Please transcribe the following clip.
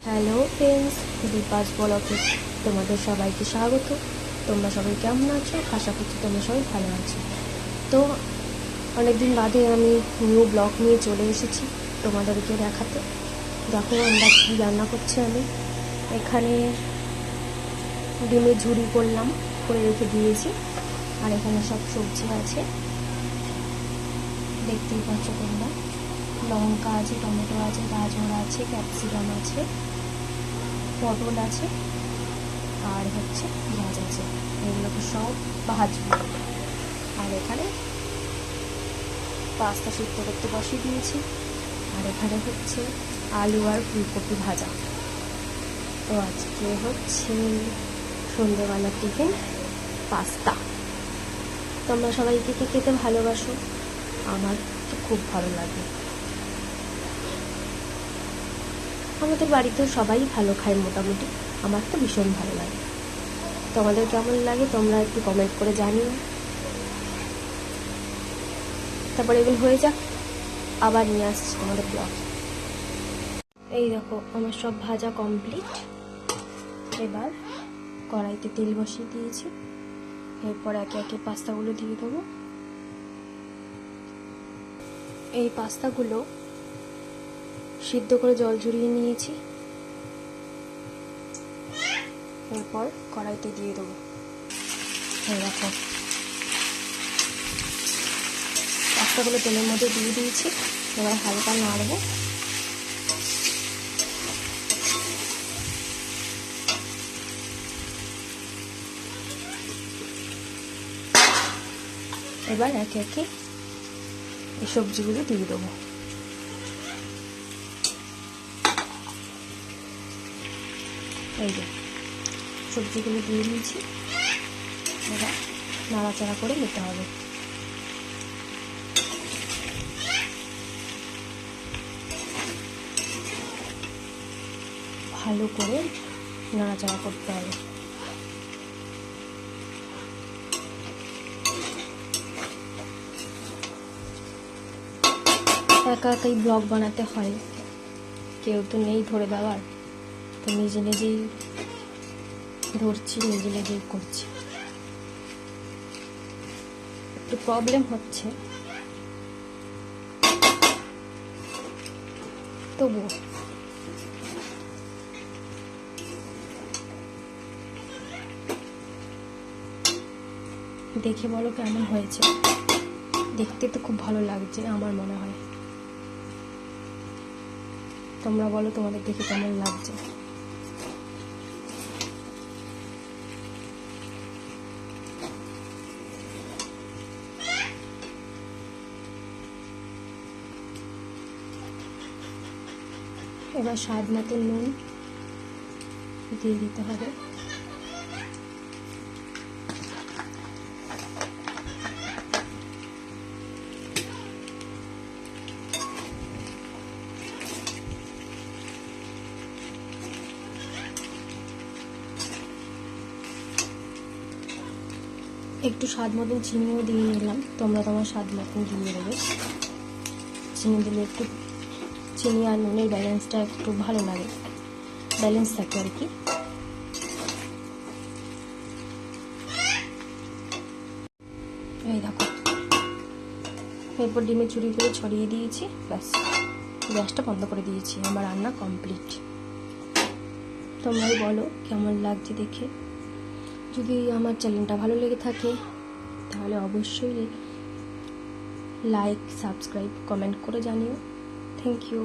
Hello friends, Deepa's ব্লগে তোমাদের সবাইকে স্বাগত। তোমরা সবাই কেমন আছো? আশা করছি তোমরা সবাই ভালো আছো। তো অনেকদিন বাদে আমি নিউ ব্লগ নিয়ে চলে এসেছি তোমাদেরকে দেখাতে। দেখো আমরা কী রান্না করছি। আমি এখানে ডিমের ঝুড়ি করলাম, করে রেখে দিয়েছি। আর এখানে সব সবজি আছে, দেখতেই পাচ্ছ তোমরা। লঙ্কা আছে, টমেটো আছে, গাজর আছে, ক্যাপসিকাম আছে, পটল আছে, আর হচ্ছে পেঁয়াজ আছে। এগুলোকে সব ভাজবো। আর এখানে পাস্তা সিদ্ধ করতে বসিয়ে দিয়েছি। আর এখানে হচ্ছে আলু আর ফুলকপি ভাজা। তো আজকে হচ্ছে সন্ধ্যেবেলার টিফিন পাস্তা। তোমরা সবাই কে খেতে ভালোবাসো? আমার তো খুব ভালো লাগে। আমাদের বাড়িতেও সবাই ভালো খায় মোটামুটি। আমার তো ভীষণ ভালো লাগে। তোমাদের কেমন লাগে তোমরা একটু কমেন্ট করে জানিও। তারপর এগুলো হয়ে যাক, আবার নিয়ে আসছি তোমাদের ব্লগ। এই দেখো আমার সব ভাজা কমপ্লিট। এবার কড়াইতে তেল বসিয়ে দিয়েছি। এরপর একে একে পাস্তাগুলো দিয়ে দেবো। এই পাস্তাগুলো সিদ্ধ করে জল ঝরিয়ে নিয়েছি। এরপর কড়াইতে দিয়ে দেবো। এই দেখো পাস্তাগুলো তেলের মধ্যে দিয়ে দিয়েছি। এবার হালকা নাড়বো। এবার একে একে এই সবজিগুলো দিয়ে দেবো। এই যে সবজিগুলো দিয়ে দিয়েছি। এবার নাড়াচাড়া করে নিতে হবে। ভালো করে নাড়াচাড়া করতে হবে। একা একাই ব্লগ বানাতে হয়, কেউ তো নেই ধরে দেওয়ার। তো নিজে নিজেই ধরছি, নিজে নিজেই করছি। একটু প্রবলেম হচ্ছে, তবুও দেখে বলো কেমন হয়েছে। দেখতে তো খুব ভালো লাগছে আমার মনে হয়। তোমরা বলো তোমাদের দেখে কেমন লাগছে। এবার স্বাদ মতো নুন দিয়ে দিতে হবে। একটু স্বাদ মতন চিনিও দিয়ে নিলাম। তোমরা তোমার স্বাদ মতন দিয়ে দেবে। চিনি দিলে একটু চিনি আর নুনের ব্যালেন্সটা একটু ভালো লাগে, ব্যালেন্স থাকে আর কি। এই দেখো এরপর ডিমের ঝুড়িগুলো ছড়িয়ে দিয়েছি। ব্যাস, গ্যাসটা বন্ধ করে দিয়েছি। আমার রান্না কমপ্লিট। তোমরাই বলো কেমন লাগছে দেখে। যদি আমার চ্যানেলটা ভালো লেগে থাকে তাহলে অবশ্যই লাইক, সাবস্ক্রাইব, কমেন্ট করে জানিও। Thank you.